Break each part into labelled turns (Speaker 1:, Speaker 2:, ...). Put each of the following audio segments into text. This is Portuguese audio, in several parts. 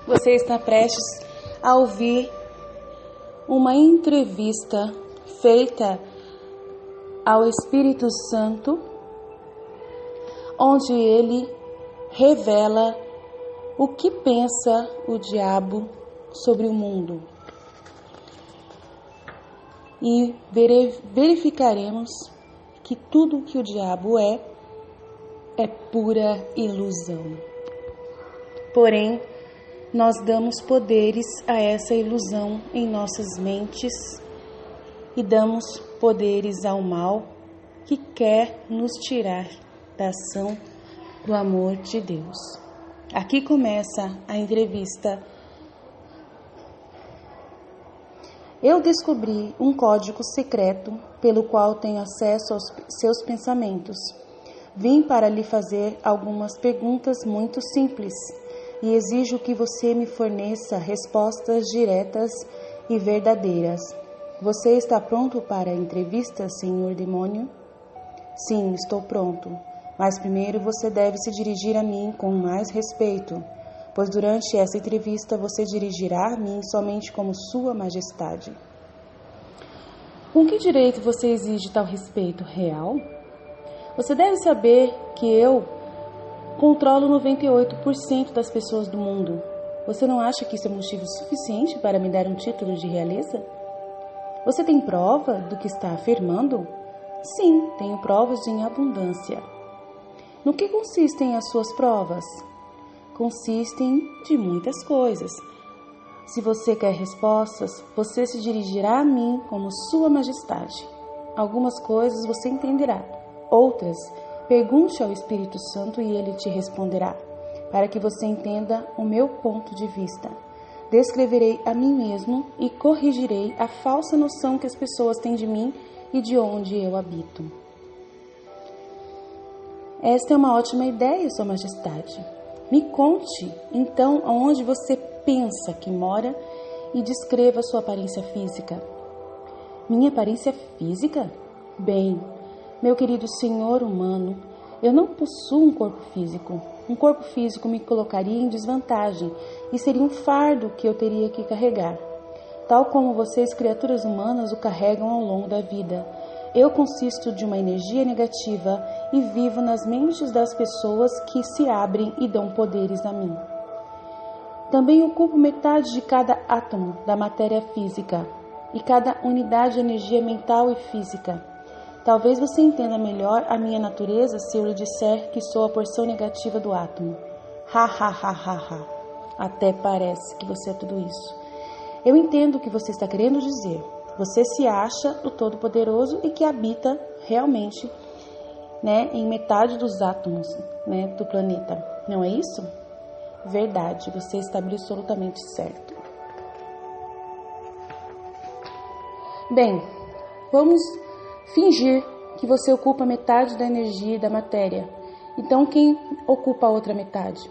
Speaker 1: Você está prestes a ouvir uma entrevista feita ao Espírito Santo, onde ele revela o que pensa o diabo sobre o mundo. E verificaremos que tudo que o diabo é pura ilusão. Porém, nós damos poderes a essa ilusão em nossas mentes e damos poderes ao mal que quer nos tirar da ação do amor de Deus. Aqui começa a entrevista. Eu descobri um código secreto pelo qual tenho acesso aos seus pensamentos. Vim para lhe fazer algumas perguntas muito simples e exijo que você me forneça respostas diretas e verdadeiras. Você está pronto para a entrevista, senhor demônio? Sim, estou pronto. Mas primeiro você deve se dirigir a mim com mais respeito, pois durante essa entrevista você dirigirá a mim somente como Sua Majestade. Com que direito você exige tal respeito real? Você deve saber que eu controlo 98% das pessoas do mundo. Você não acha que isso é motivo suficiente para me dar um título de realeza? Você tem prova do que está afirmando? Sim, tenho provas em abundância. No que consistem as suas provas? Consistem de muitas coisas. Se você quer respostas, você se dirigirá a mim como Sua Majestade. Algumas coisas você entenderá, outras, pergunte ao Espírito Santo e ele te responderá, para que você entenda o meu ponto de vista. Descreverei a mim mesmo e corrigirei a falsa noção que as pessoas têm de mim e de onde eu habito. Esta é uma ótima ideia, Sua Majestade. Me conte, então, aonde você pensa que mora e descreva sua aparência física. Minha aparência física? Bem, meu querido senhor humano, eu não possuo um corpo físico. Um corpo físico me colocaria em desvantagem e seria um fardo que eu teria que carregar. Tal como vocês, criaturas humanas, o carregam ao longo da vida. Eu consisto de uma energia negativa e vivo nas mentes das pessoas que se abrem e dão poderes a mim. Também ocupo metade de cada átomo da matéria física e cada unidade de energia mental e física. Talvez você entenda melhor a minha natureza se eu lhe disser que sou a porção negativa do átomo. Ha, ha, ha, ha, ha. Até parece que você é tudo isso. Eu entendo o que você está querendo dizer. Você se acha o Todo-Poderoso e que habita realmente, em metade dos átomos, do planeta. Não é isso? Verdade, você está absolutamente certo. Bem, vamos fingir que você ocupa metade da energia e da matéria. Então, quem ocupa a outra metade?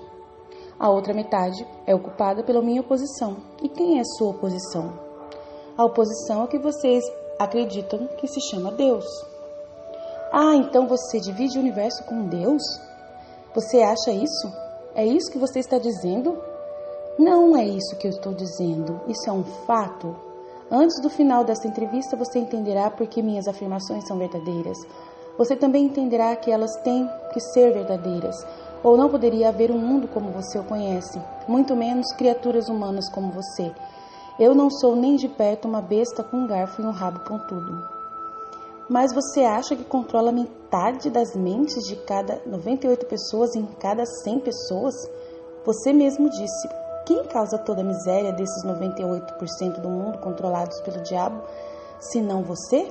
Speaker 1: A outra metade é ocupada pela minha oposição. E quem é sua oposição? A oposição é o que vocês acreditam que se chama Deus. Ah, então você divide o universo com Deus? Você acha isso? É isso que você está dizendo? Não é isso que eu estou dizendo. Isso é um fato. Antes do final dessa entrevista, você entenderá por que minhas afirmações são verdadeiras. Você também entenderá que elas têm que ser verdadeiras, ou não poderia haver um mundo como você o conhece, muito menos criaturas humanas como você. Eu não sou nem de perto uma besta com um garfo e um rabo pontudo. Mas você acha que controla metade das mentes de cada 98 pessoas em cada 100 pessoas? Você mesmo disse. Quem causa toda a miséria desses 98% do mundo controlados pelo diabo, se não você?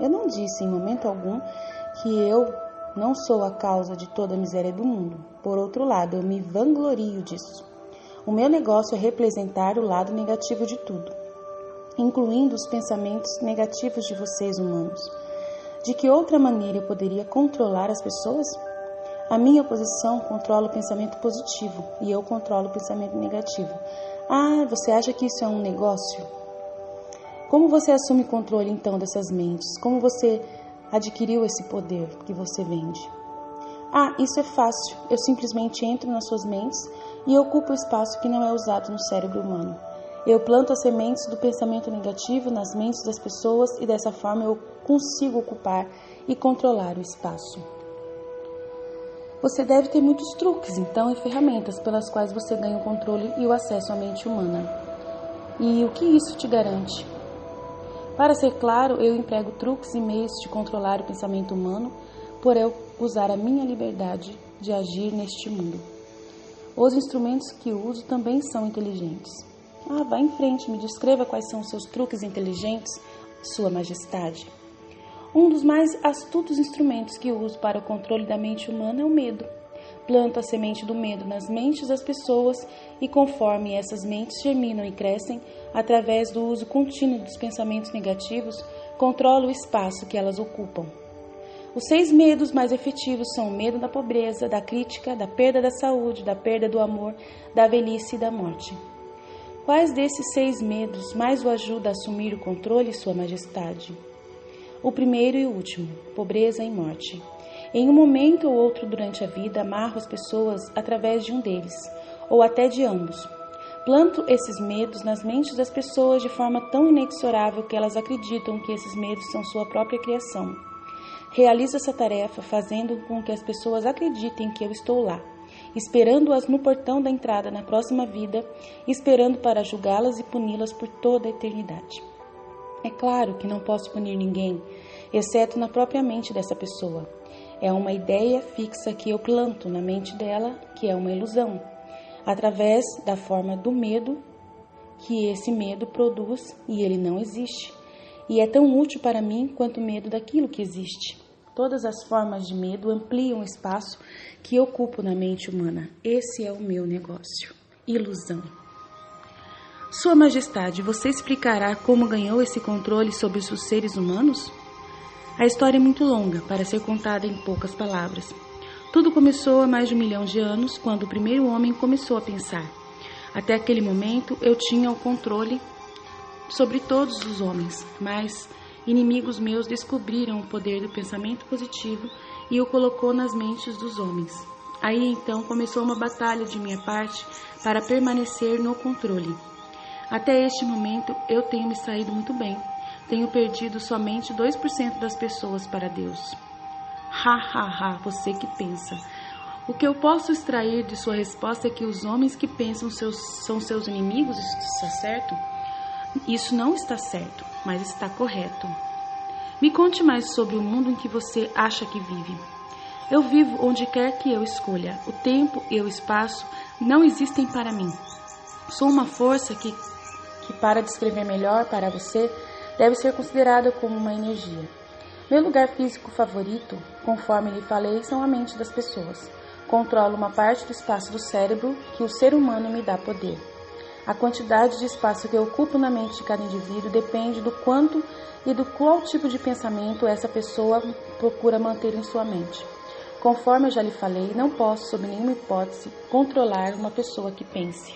Speaker 1: Eu não disse em momento algum que eu não sou a causa de toda a miséria do mundo. Por outro lado, eu me vanglorio disso. O meu negócio é representar o lado negativo de tudo, incluindo os pensamentos negativos de vocês humanos. De que outra maneira eu poderia controlar as pessoas? A minha oposição controla o pensamento positivo e eu controlo o pensamento negativo. Ah, você acha que isso é um negócio? Como você assume controle então dessas mentes? Como você adquiriu esse poder que você vende? Ah, isso é fácil. Eu simplesmente entro nas suas mentes e ocupo o espaço que não é usado no cérebro humano. Eu planto as sementes do pensamento negativo nas mentes das pessoas e dessa forma eu consigo ocupar e controlar o espaço. Você deve ter muitos truques, então, e ferramentas pelas quais você ganha o controle e o acesso à mente humana. E o que isso te garante? Para ser claro, eu emprego truques e meios de controlar o pensamento humano por eu usar a minha liberdade de agir neste mundo. Os instrumentos que uso também são inteligentes. Vá em frente, me descreva quais são os seus truques inteligentes, Sua Majestade. Um dos mais astutos instrumentos que uso para o controle da mente humana é o medo. Planto a semente do medo nas mentes das pessoas e conforme essas mentes germinam e crescem, através do uso contínuo dos pensamentos negativos, controlo o espaço que elas ocupam. Os 6 medos mais efetivos são o medo da pobreza, da crítica, da perda da saúde, da perda do amor, da velhice e da morte. Quais desses 6 medos mais o ajudam a assumir o controle, Sua Majestade? O primeiro e o último, pobreza e morte. Em um momento ou outro durante a vida, amarro as pessoas através de um deles, ou até de ambos. Planto esses medos nas mentes das pessoas de forma tão inexorável que elas acreditam que esses medos são sua própria criação. Realizo essa tarefa fazendo com que as pessoas acreditem que eu estou lá, esperando-as no portão da entrada na próxima vida, esperando para julgá-las e puni-las por toda a eternidade. É claro que não posso punir ninguém, exceto na própria mente dessa pessoa. É uma ideia fixa que eu planto na mente dela, que é uma ilusão, através da forma do medo que esse medo produz e ele não existe. E é tão útil para mim quanto o medo daquilo que existe. Todas as formas de medo ampliam o espaço que ocupo na mente humana. Esse é o meu negócio. Ilusão. Sua Majestade, você explicará como ganhou esse controle sobre os seres humanos? A história é muito longa para ser contada em poucas palavras. Tudo começou há mais de 1 milhão de anos, quando o primeiro homem começou a pensar. Até aquele momento, eu tinha o controle sobre todos os homens, mas inimigos meus descobriram o poder do pensamento positivo e o colocou nas mentes dos homens. Aí então começou uma batalha de minha parte para permanecer no controle. Até este momento eu tenho me saído muito bem. Tenho perdido somente 2% das pessoas para Deus. Você que pensa. O que eu posso extrair de sua resposta é que os homens que pensam são seus inimigos, isso está certo? Isso não está certo, mas está correto. Me conte mais sobre o mundo em que você acha que vive. Eu vivo onde quer que eu escolha. O tempo e o espaço não existem para mim. Sou uma força que para descrever melhor para você, deve ser considerada como uma energia. Meu lugar físico favorito, conforme lhe falei, são a mente das pessoas. Controlo uma parte do espaço do cérebro que o ser humano me dá poder. A quantidade de espaço que eu ocupo na mente de cada indivíduo depende do quanto e do qual tipo de pensamento essa pessoa procura manter em sua mente. Conforme eu já lhe falei, não posso, sob nenhuma hipótese, controlar uma pessoa que pense.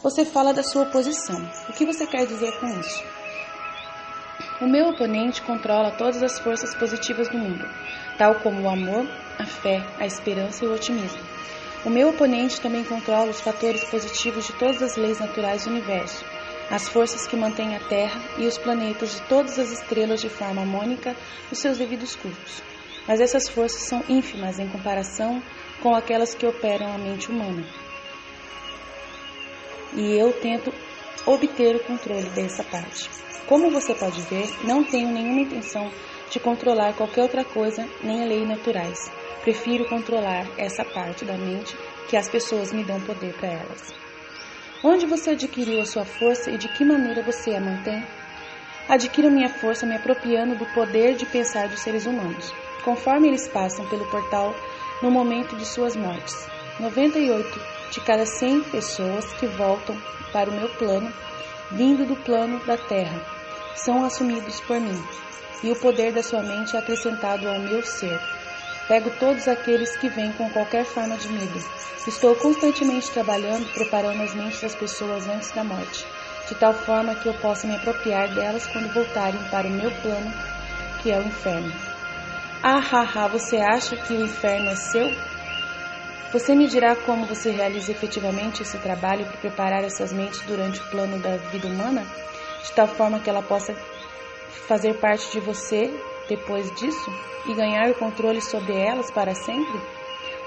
Speaker 1: Você fala da sua oposição. O que você quer dizer com isso? O meu oponente controla todas as forças positivas do mundo, tal como o amor, a fé, a esperança e o otimismo. O meu oponente também controla os fatores positivos de todas as leis naturais do universo, as forças que mantêm a Terra e os planetas de todas as estrelas de forma harmônica nos seus devidos cursos. Mas essas forças são ínfimas em comparação com aquelas que operam a mente humana. E eu tento obter o controle dessa parte. Como você pode ver, não tenho nenhuma intenção de controlar qualquer outra coisa, nem leis naturais. Prefiro controlar essa parte da mente que as pessoas me dão poder para elas. Onde você adquiriu a sua força e de que maneira você a mantém? Adquiro minha força me apropriando do poder de pensar dos seres humanos, conforme eles passam pelo portal no momento de suas mortes. 98 de cada 100 pessoas que voltam para o meu plano, vindo do plano da Terra, são assumidos por mim, e o poder da sua mente é acrescentado ao meu ser. Pego todos aqueles que vêm com qualquer forma de medo. Estou constantemente trabalhando, preparando as mentes das pessoas antes da morte, de tal forma que eu possa me apropriar delas quando voltarem para o meu plano, que é o inferno. Você acha que o inferno é seu? Você me dirá como você realiza efetivamente esse trabalho para preparar essas mentes durante o plano da vida humana, de tal forma que ela possa fazer parte de você depois disso e ganhar o controle sobre elas para sempre?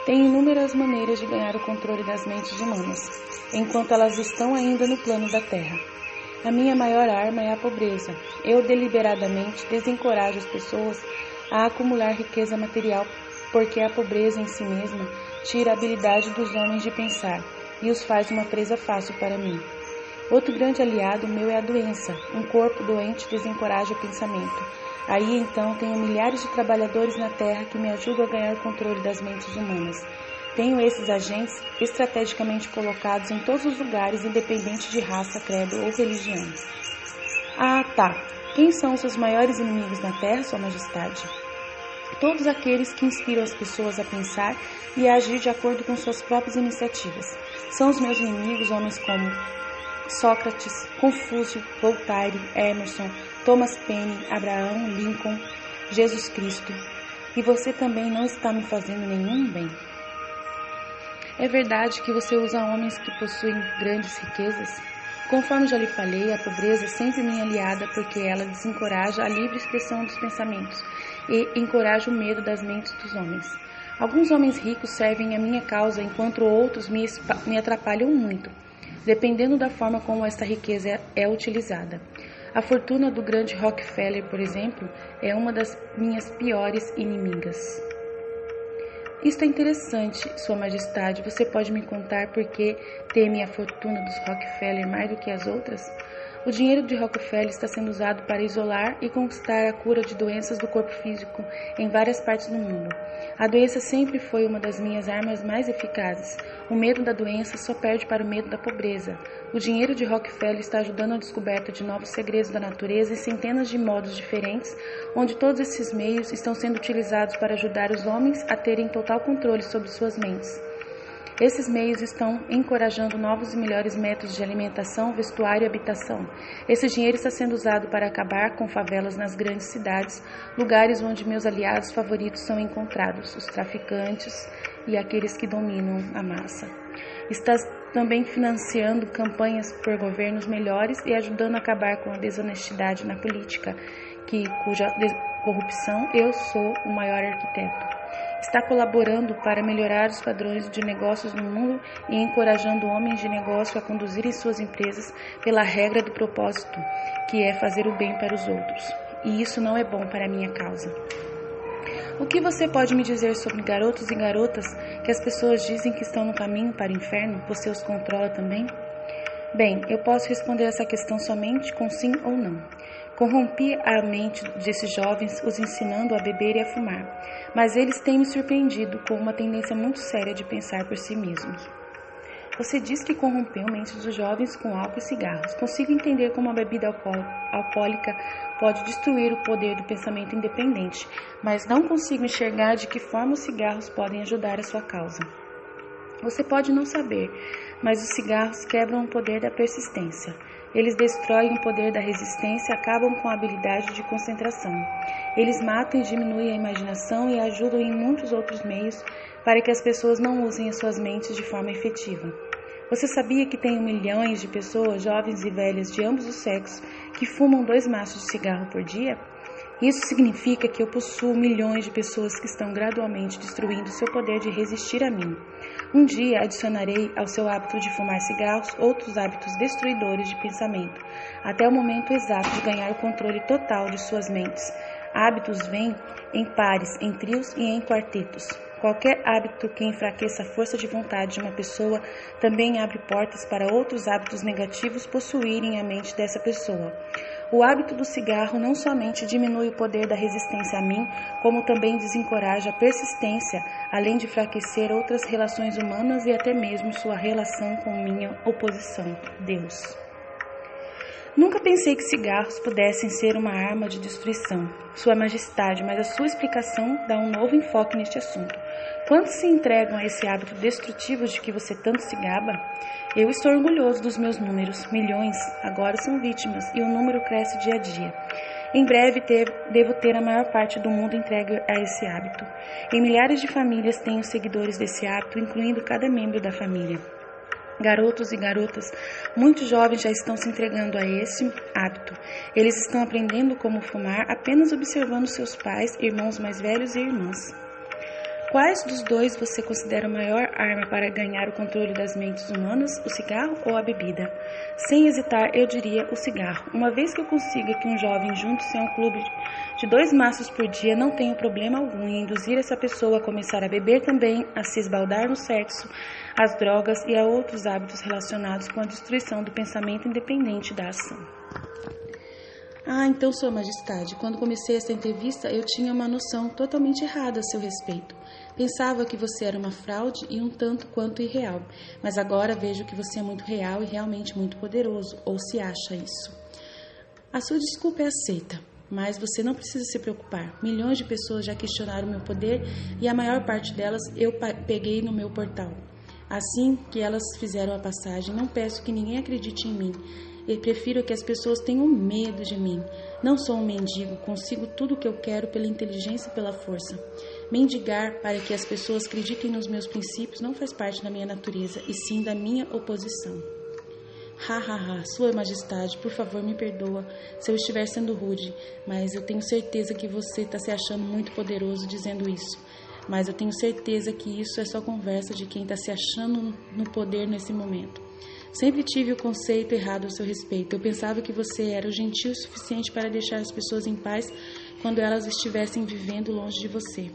Speaker 1: Tem inúmeras maneiras de ganhar o controle das mentes humanas, enquanto elas estão ainda no plano da Terra. A minha maior arma é a pobreza. Eu deliberadamente desencorajo as pessoas a acumular riqueza material, porque a pobreza em si mesma tira a habilidade dos homens de pensar e os faz uma presa fácil para mim. Outro grande aliado meu é a doença. Um corpo doente desencoraja o pensamento. Aí então tenho milhares de trabalhadores na Terra que me ajudam a ganhar o controle das mentes humanas. Tenho esses agentes estrategicamente colocados em todos os lugares, independente de raça, credo ou religião. Ah, tá. Quem são os seus maiores inimigos na Terra, Sua Majestade? Todos aqueles que inspiram as pessoas a pensar e a agir de acordo com suas próprias iniciativas. São os meus inimigos homens como Sócrates, Confúcio, Voltaire, Emerson, Thomas Paine, Abraham Lincoln, Jesus Cristo. E você também não está me fazendo nenhum bem. É verdade que você usa homens que possuem grandes riquezas? Conforme já lhe falei, a pobreza é sempre minha aliada porque ela desencoraja a livre expressão dos pensamentos e encoraja o medo das mentes dos homens. Alguns homens ricos servem a minha causa, enquanto outros me atrapalham muito, dependendo da forma como esta riqueza é utilizada. A fortuna do grande Rockefeller, por exemplo, é uma das minhas piores inimigas. Isto é interessante, Sua Majestade. Você pode me contar por que teme a fortuna dos Rockefeller mais do que as outras? O dinheiro de Rockefeller está sendo usado para isolar e conquistar a cura de doenças do corpo físico em várias partes do mundo. A doença sempre foi uma das minhas armas mais eficazes. O medo da doença só perde para o medo da pobreza. O dinheiro de Rockefeller está ajudando a descoberta de novos segredos da natureza em centenas de modos diferentes, onde todos esses meios estão sendo utilizados para ajudar os homens a terem total controle sobre suas mentes. Esses meios estão encorajando novos e melhores métodos de alimentação, vestuário e habitação. Esse dinheiro está sendo usado para acabar com favelas nas grandes cidades, lugares onde meus aliados favoritos são encontrados, os traficantes e aqueles que dominam a massa. Está também financiando campanhas por governos melhores e ajudando a acabar com a desonestidade na política, cuja corrupção eu sou o maior arquiteto. Está colaborando para melhorar os padrões de negócios no mundo e encorajando homens de negócio a conduzirem suas empresas pela regra do propósito, que é fazer o bem para os outros. E isso não é bom para a minha causa. O que você pode me dizer sobre garotos e garotas que as pessoas dizem que estão no caminho para o inferno? Você os controla também? Bem, eu posso responder essa questão somente com sim ou não. Corrompi a mente desses jovens, os ensinando a beber e a fumar, mas eles têm me surpreendido com uma tendência muito séria de pensar por si mesmos. Você diz que corrompeu a mente dos jovens com álcool e cigarros. Consigo entender como a bebida alcoólica pode destruir o poder do pensamento independente, mas não consigo enxergar de que forma os cigarros podem ajudar a sua causa. Você pode não saber, mas os cigarros quebram o poder da persistência. Eles destroem o poder da resistência e acabam com a habilidade de concentração. Eles matam e diminuem a imaginação e ajudam em muitos outros meios para que as pessoas não usem as suas mentes de forma efetiva. Você sabia que tem milhões de pessoas, jovens e velhas de ambos os sexos, que fumam 2 maços de cigarro por dia? Isso significa que eu possuo milhões de pessoas que estão gradualmente destruindo seu poder de resistir a mim. Um dia adicionarei ao seu hábito de fumar cigarros outros hábitos destruidores de pensamento, até o momento exato de ganhar o controle total de suas mentes. Hábitos vêm em pares, em trios e em quartetos. Qualquer hábito que enfraqueça a força de vontade de uma pessoa também abre portas para outros hábitos negativos possuírem a mente dessa pessoa. O hábito do cigarro não somente diminui o poder da resistência a mim, como também desencoraja a persistência, além de enfraquecer outras relações humanas e até mesmo sua relação com minha oposição, Deus. Nunca pensei que cigarros pudessem ser uma arma de destruição, Sua Majestade, mas a sua explicação dá um novo enfoque neste assunto. Quantos se entregam a esse hábito destrutivo de que você tanto se gaba? Eu estou orgulhoso dos meus números. Milhões agora são vítimas e o número cresce dia a dia. Em breve devo ter a maior parte do mundo entregue a esse hábito. Em milhares de famílias tenho seguidores desse hábito, incluindo cada membro da família. Garotos e garotas, muitos jovens já estão se entregando a esse hábito. Eles estão aprendendo como fumar apenas observando seus pais, irmãos mais velhos e irmãs. Quais dos dois você considera a maior arma para ganhar o controle das mentes humanas, o cigarro ou a bebida? Sem hesitar, eu diria o cigarro. Uma vez que eu consiga que um jovem junte-se a um clube de 2 maços por dia, não tenho problema algum em induzir essa pessoa a começar a beber também, a se esbaldar no sexo, às drogas e a outros hábitos relacionados com a destruição do pensamento independente da ação. Então, Sua Majestade, quando comecei essa entrevista, eu tinha uma noção totalmente errada a seu respeito. Pensava que você era uma fraude e um tanto quanto irreal, mas agora vejo que você é muito real e realmente muito poderoso, ou se acha isso. A sua desculpa é aceita, mas você não precisa se preocupar. Milhões de pessoas já questionaram meu poder e a maior parte delas eu peguei no meu portal. Assim que elas fizeram a passagem, não peço que ninguém acredite em mim. Eu prefiro que as pessoas tenham medo de mim. Não sou um mendigo, consigo tudo o que eu quero pela inteligência e pela força. Mendigar para que as pessoas acreditem nos meus princípios não faz parte da minha natureza, e sim da minha oposição. Sua Majestade, por favor, me perdoa se eu estiver sendo rude, mas eu tenho certeza que você está se achando muito poderoso dizendo isso. Mas eu tenho certeza que isso é só conversa de quem está se achando no poder nesse momento. Sempre tive o conceito errado a seu respeito. Eu pensava que você era gentil o suficiente para deixar as pessoas em paz quando elas estivessem vivendo longe de você.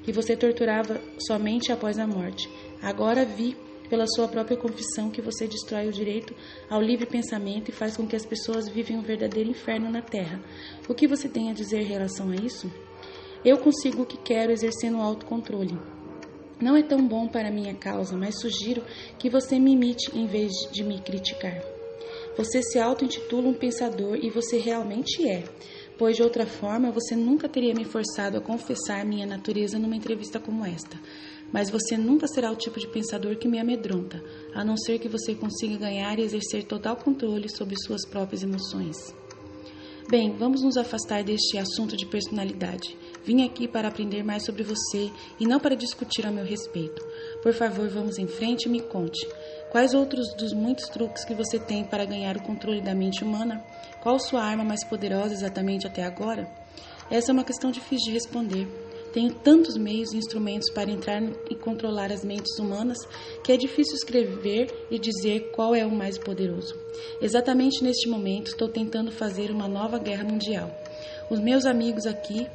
Speaker 1: Que você torturava somente após a morte. Agora vi pela sua própria confissão que você destrói o direito ao livre pensamento e faz com que as pessoas vivem um verdadeiro inferno na Terra. O que você tem a dizer em relação a isso? Eu consigo o que quero exercendo o autocontrole. Não é tão bom para a minha causa, mas sugiro que você me imite em vez de me criticar. Você se auto-intitula um pensador e você realmente é, pois de outra forma você nunca teria me forçado a confessar minha natureza numa entrevista como esta. Mas você nunca será o tipo de pensador que me amedronta, a não ser que você consiga ganhar e exercer total controle sobre suas próprias emoções. Bem, vamos nos afastar deste assunto de personalidade. Vim aqui para aprender mais sobre você e não para discutir a meu respeito. Por favor, vamos em frente e me conte. Quais outros dos muitos truques que você tem para ganhar o controle da mente humana? Qual sua arma mais poderosa exatamente até agora? Essa é uma questão difícil de responder. Tenho tantos meios e instrumentos para entrar e controlar as mentes humanas que é difícil escrever e dizer qual é o mais poderoso. Exatamente neste momento estou tentando fazer uma nova guerra mundial. Os meus amigos aqui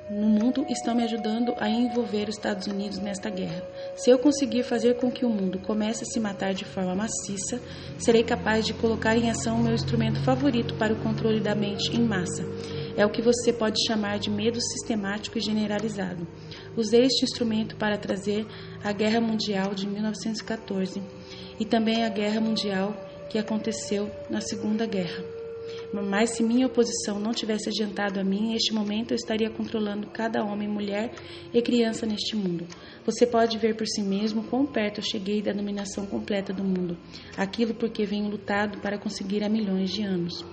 Speaker 1: no mundo estão me ajudando a envolver os Estados Unidos nesta guerra. Se eu conseguir fazer com que o mundo comece a se matar de forma maciça, serei capaz de colocar em ação o meu instrumento favorito para o controle da mente em massa. É o que você pode chamar de medo sistemático e generalizado. Usei este instrumento para trazer a Guerra Mundial de 1914 e também a Guerra Mundial que aconteceu na Segunda Guerra. Mas se minha oposição não tivesse adiantado a mim, neste momento eu estaria controlando cada homem, mulher e criança neste mundo. Você pode ver por si mesmo quão perto eu cheguei da dominação completa do mundo. Aquilo porque venho lutado para conseguir há milhões de anos.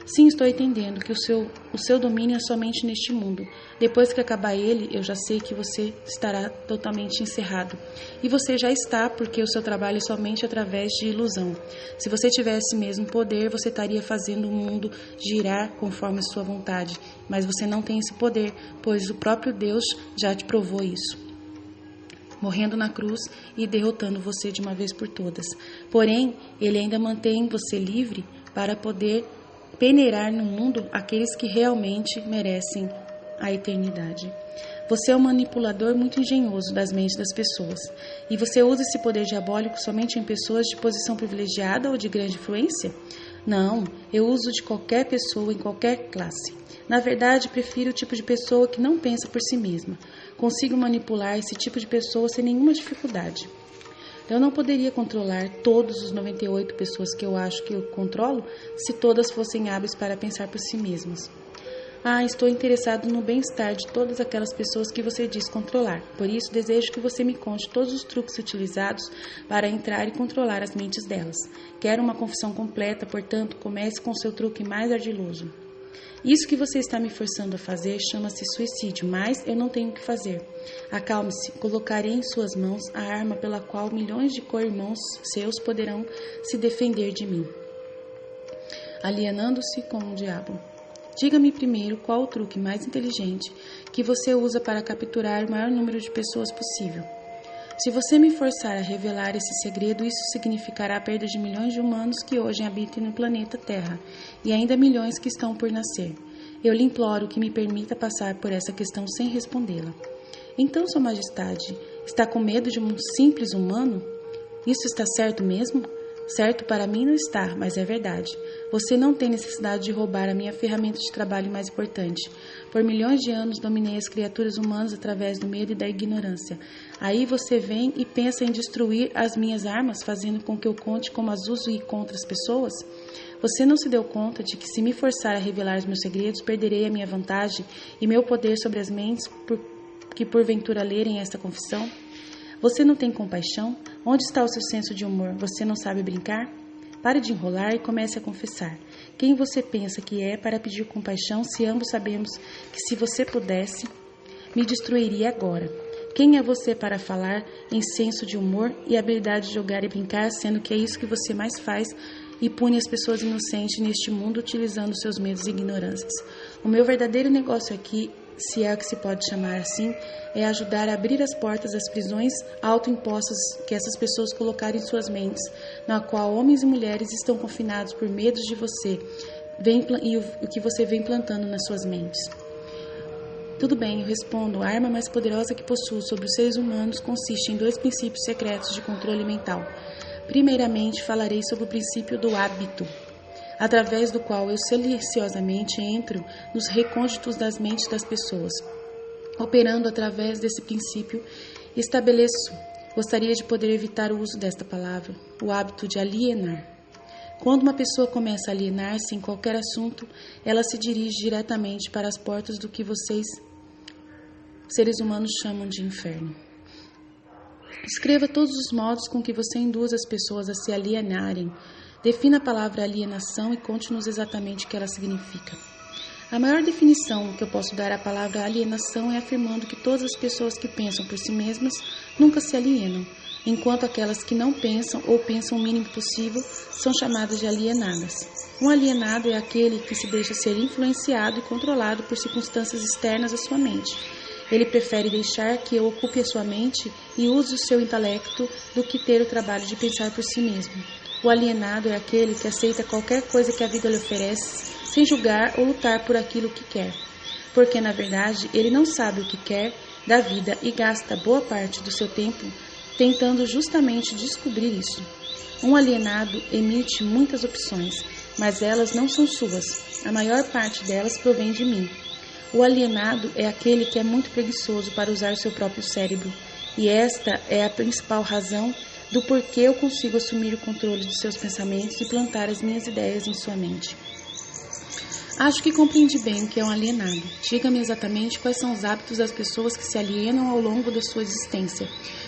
Speaker 1: Sim, estou entendendo que o seu domínio é somente neste mundo. Depois que acabar ele, eu já sei que você estará totalmente encerrado. E você já está, porque o seu trabalho é somente através de ilusão. Se você tivesse mesmo poder, você estaria fazendo o mundo girar conforme a sua vontade. Mas você não tem esse poder, pois o próprio Deus já te provou isso, morrendo na cruz e derrotando você de uma vez por todas. Porém, ele ainda mantém você livre para poder peneirar no mundo aqueles que realmente merecem a eternidade. Você é um manipulador muito engenhoso das mentes das pessoas. E você usa esse poder diabólico somente em pessoas de posição privilegiada ou de grande influência? Não, eu uso de qualquer pessoa em qualquer classe. Na verdade, prefiro o tipo de pessoa que não pensa por si mesma. Consigo manipular esse tipo de pessoa sem nenhuma dificuldade. Eu não poderia controlar todos os 98 pessoas que eu acho que eu controlo se todas fossem hábeis para pensar por si mesmas. Estou interessado no bem-estar de todas aquelas pessoas que você diz controlar. Por isso, desejo que você me conte todos os truques utilizados para entrar e controlar as mentes delas. Quero uma confissão completa, portanto, comece com seu truque mais ardiloso. Isso que você está me forçando a fazer chama-se suicídio, mas eu não tenho o que fazer. Acalme-se, colocarei em suas mãos a arma pela qual milhões de co-irmãos seus poderão se defender de mim. Alienando-se com o diabo. Diga-me primeiro qual o truque mais inteligente que você usa para capturar o maior número de pessoas possível. Se você me forçar a revelar esse segredo, isso significará a perda de milhões de humanos que hoje habitam no planeta Terra e ainda milhões que estão por nascer. Eu lhe imploro que me permita passar por essa questão sem respondê-la. Então, Sua Majestade, está com medo de um simples humano? Isso está certo mesmo? Certo para mim não está, mas é verdade. Você não tem necessidade de roubar a minha ferramenta de trabalho mais importante. Por milhões de anos dominei as criaturas humanas através do medo e da ignorância. Aí você vem e pensa em destruir as minhas armas, fazendo com que eu conte como as uso contra as pessoas? Você não se deu conta de que se me forçar a revelar os meus segredos, perderei a minha vantagem e meu poder sobre as mentes que porventura lerem esta confissão? Você não tem compaixão? Onde está o seu senso de humor? Você não sabe brincar? Pare de enrolar e comece a confessar. Quem você pensa que é para pedir compaixão, se ambos sabemos que se você pudesse, me destruiria agora? Quem é você para falar em senso de humor e habilidade de jogar e brincar, sendo que é isso que você mais faz e pune as pessoas inocentes neste mundo utilizando seus medos e ignorâncias? O meu verdadeiro negócio aqui, se é o que se pode chamar assim, é ajudar a abrir as portas das prisões autoimpostas que essas pessoas colocaram em suas mentes, na qual homens e mulheres estão confinados por medos de você e o que você vem plantando nas suas mentes. Tudo bem, eu respondo. A arma mais poderosa que possuo sobre os seres humanos consiste em 2 princípios secretos de controle mental. Primeiramente, falarei sobre o princípio do hábito, através do qual eu silenciosamente entro nos recônditos das mentes das pessoas. Operando através desse princípio, gostaria de poder evitar o uso desta palavra, o hábito de alienar. Quando uma pessoa começa a alienar-se em qualquer assunto, ela se dirige diretamente para as portas do que vocês, seres humanos, chamam de inferno. Descreva todos os modos com que você induz as pessoas a se alienarem. Defina a palavra alienação e conte-nos exatamente o que ela significa. A maior definição que eu posso dar à palavra alienação é afirmando que todas as pessoas que pensam por si mesmas nunca se alienam, enquanto aquelas que não pensam ou pensam o mínimo possível são chamadas de alienadas. Um alienado é aquele que se deixa ser influenciado e controlado por circunstâncias externas à sua mente. Ele prefere deixar que eu ocupe a sua mente e use o seu intelecto do que ter o trabalho de pensar por si mesmo. O alienado é aquele que aceita qualquer coisa que a vida lhe oferece, sem julgar ou lutar por aquilo que quer, porque, na verdade, ele não sabe o que quer da vida e gasta boa parte do seu tempo tentando justamente descobrir isso. Um alienado emite muitas opções, mas elas não são suas. A maior parte delas provém de mim. O alienado é aquele que é muito preguiçoso para usar seu próprio cérebro, e esta é a principal razão do porquê eu consigo assumir o controle de seus pensamentos e plantar as minhas ideias em sua mente. Acho que compreendi bem o que é um alienado. Diga-me exatamente quais são os hábitos das pessoas que se alienam ao longo da sua existência.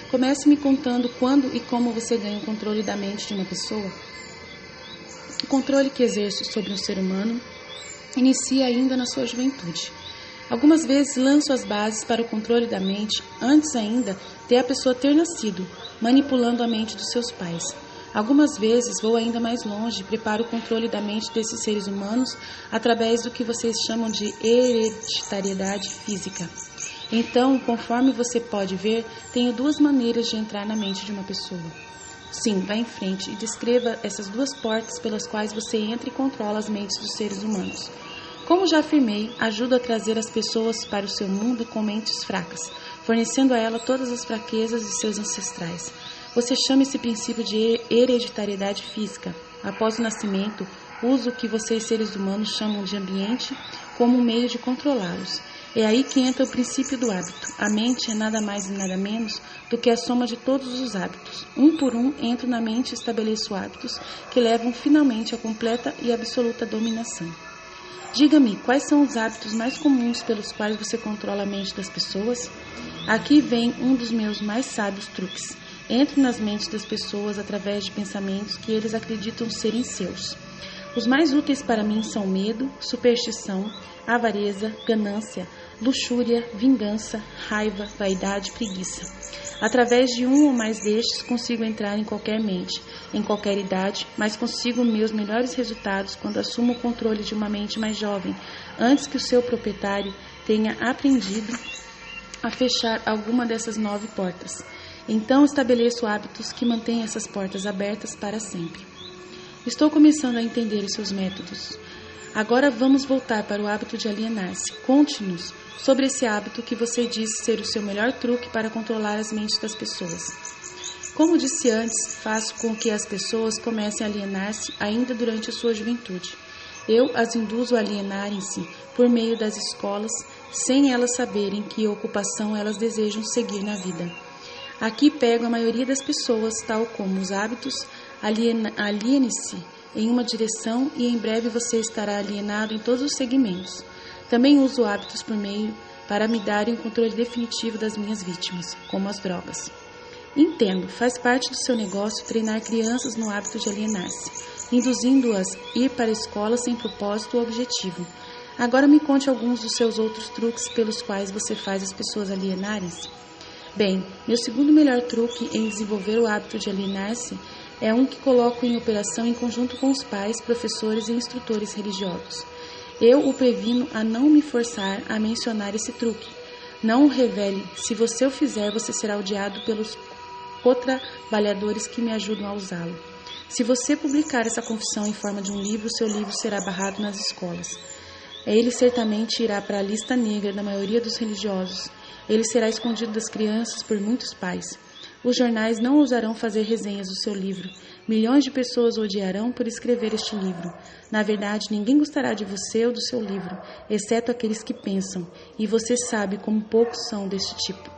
Speaker 1: Comece me contando quando e como você ganha o controle da mente de uma pessoa. O controle que exerço sobre um ser humano inicia ainda na sua juventude. Algumas vezes lanço as bases para o controle da mente antes ainda de a pessoa ter nascido, manipulando a mente dos seus pais. Algumas vezes vou ainda mais longe e preparo o controle da mente desses seres humanos através do que vocês chamam de hereditariedade física. Então, conforme você pode ver, tenho 2 maneiras de entrar na mente de uma pessoa. Sim, vá em frente e descreva essas 2 portas pelas quais você entra e controla as mentes dos seres humanos. Como já afirmei, ajudo a trazer as pessoas para o seu mundo com mentes fracas, fornecendo a ela todas as fraquezas de seus ancestrais. Você chama esse princípio de hereditariedade física. Após o nascimento, uso o que vocês seres humanos chamam de ambiente como um meio de controlá-los. É aí que entra o princípio do hábito. A mente é nada mais e nada menos do que a soma de todos os hábitos. Um por um, entro na mente e estabeleço hábitos que levam finalmente à completa e absoluta dominação. Diga-me, quais são os hábitos mais comuns pelos quais você controla a mente das pessoas? Aqui vem um dos meus mais sábios truques. Entro nas mentes das pessoas através de pensamentos que eles acreditam serem seus. Os mais úteis para mim são medo, superstição, avareza, ganância, luxúria, vingança, raiva, vaidade, preguiça. Através de um ou mais destes consigo entrar em qualquer mente, em qualquer idade, mas consigo meus melhores resultados quando assumo o controle de uma mente mais jovem, antes que o seu proprietário tenha aprendido a fechar alguma dessas 9 portas. Então estabeleço hábitos que mantêm essas portas abertas para sempre. Estou começando a entender os seus métodos. Agora vamos voltar para o hábito de alienar-se. Conte-nos sobre esse hábito que você diz ser o seu melhor truque para controlar as mentes das pessoas. Como disse antes, faço com que as pessoas comecem a alienar-se ainda durante a sua juventude. Eu as induzo a alienarem-se por meio das escolas, sem elas saberem que ocupação elas desejam seguir na vida. Aqui pego a maioria das pessoas, tal como os hábitos, aliene-se em uma direção e em breve você estará alienado em todos os segmentos. Também uso hábitos por meio para me darem o controle definitivo das minhas vítimas, como as drogas. Entendo, faz parte do seu negócio treinar crianças no hábito de alienar-se, induzindo-as a ir para a escola sem propósito ou objetivo. Agora me conte alguns dos seus outros truques pelos quais você faz as pessoas alienarem-se. Bem, meu segundo melhor truque em desenvolver o hábito de alienar-se é um que coloco em operação em conjunto com os pais, professores e instrutores religiosos. Eu o previno a não me forçar a mencionar esse truque. Não o revele. Se você o fizer, você será odiado pelos co-trabalhadores que me ajudam a usá-lo. Se você publicar essa confissão em forma de um livro, seu livro será barrado nas escolas. Ele certamente irá para a lista negra da maioria dos religiosos. Ele será escondido das crianças por muitos pais. Os jornais não ousarão fazer resenhas do seu livro. Milhões de pessoas o odiarão por escrever este livro. Na verdade, ninguém gostará de você ou do seu livro, exceto aqueles que pensam, e você sabe como poucos são deste tipo.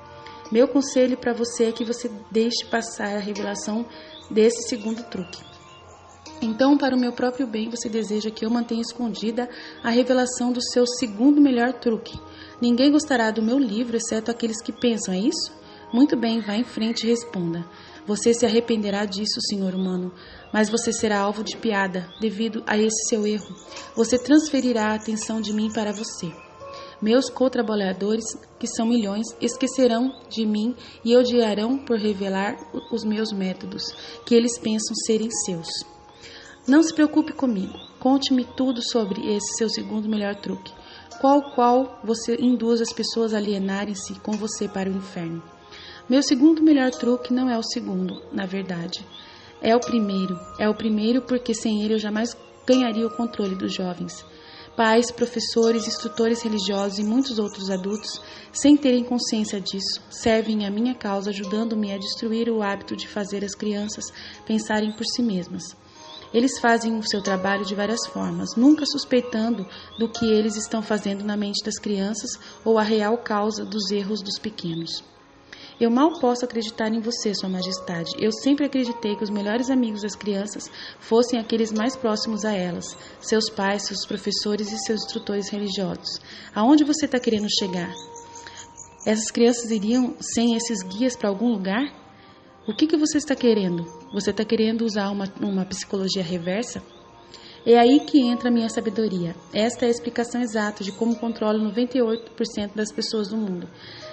Speaker 1: Meu conselho para você é que você deixe passar a revelação desse segundo truque. Então, para o meu próprio bem, você deseja que eu mantenha escondida a revelação do seu segundo melhor truque. Ninguém gostará do meu livro, exceto aqueles que pensam, é isso? Muito bem, vá em frente e responda. Você se arrependerá disso, senhor humano, mas você será alvo de piada devido a esse seu erro. Você transferirá a atenção de mim para você. Meus co-trabalhadores, que são milhões, esquecerão de mim e odiarão por revelar os meus métodos, que eles pensam serem seus. Não se preocupe comigo. Conte-me tudo sobre esse seu segundo melhor truque. Qual você induz as pessoas a alienarem-se com você para o inferno. Meu segundo melhor truque não é o segundo, na verdade. É o primeiro. É o primeiro porque sem ele eu jamais ganharia o controle dos jovens. Pais, professores, instrutores religiosos e muitos outros adultos, sem terem consciência disso, servem à minha causa ajudando-me a destruir o hábito de fazer as crianças pensarem por si mesmas. Eles fazem o seu trabalho de várias formas, nunca suspeitando do que eles estão fazendo na mente das crianças ou a real causa dos erros dos pequenos. Eu mal posso acreditar em você, Sua Majestade. Eu sempre acreditei que os melhores amigos das crianças fossem aqueles mais próximos a elas, seus pais, seus professores e seus instrutores religiosos. Aonde você está querendo chegar? Essas crianças iriam sem esses guias para algum lugar? O que você está querendo? Você está querendo usar uma psicologia reversa? É aí que entra a minha sabedoria. Esta é a explicação exata de como controlo 98% das pessoas do mundo.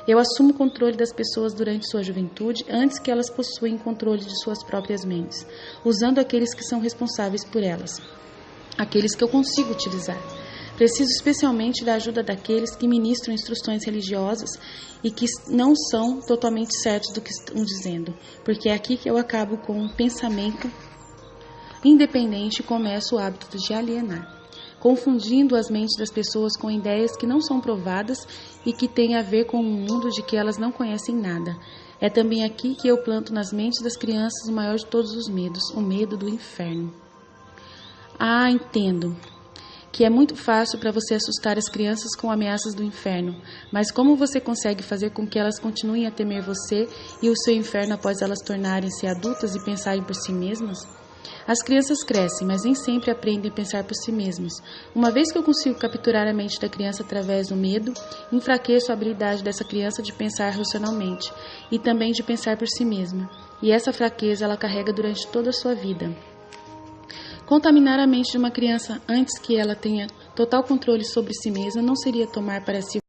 Speaker 1: Eu assumo o controle das pessoas durante sua juventude, antes que elas possuem controle de suas próprias mentes, usando aqueles que são responsáveis por elas, aqueles que eu consigo utilizar. Preciso especialmente da ajuda daqueles que ministram instruções religiosas e que não são totalmente certos do que estão dizendo, porque é aqui que eu acabo com um pensamento independente e começo o hábito de alienar, confundindo as mentes das pessoas com ideias que não são provadas e que têm a ver com um mundo de que elas não conhecem nada. É também aqui que eu planto nas mentes das crianças o maior de todos os medos, o medo do inferno. Ah, entendo que é muito fácil para você assustar as crianças com ameaças do inferno, mas como você consegue fazer com que elas continuem a temer você e o seu inferno após elas tornarem-se adultas e pensarem por si mesmas? As crianças crescem, mas nem sempre aprendem a pensar por si mesmas. Uma vez que eu consigo capturar a mente da criança através do medo, enfraqueço a habilidade dessa criança de pensar racionalmente e também de pensar por si mesma. E essa fraqueza ela carrega durante toda a sua vida. Contaminar a mente de uma criança antes que ela tenha total controle sobre si mesma não seria tomar para si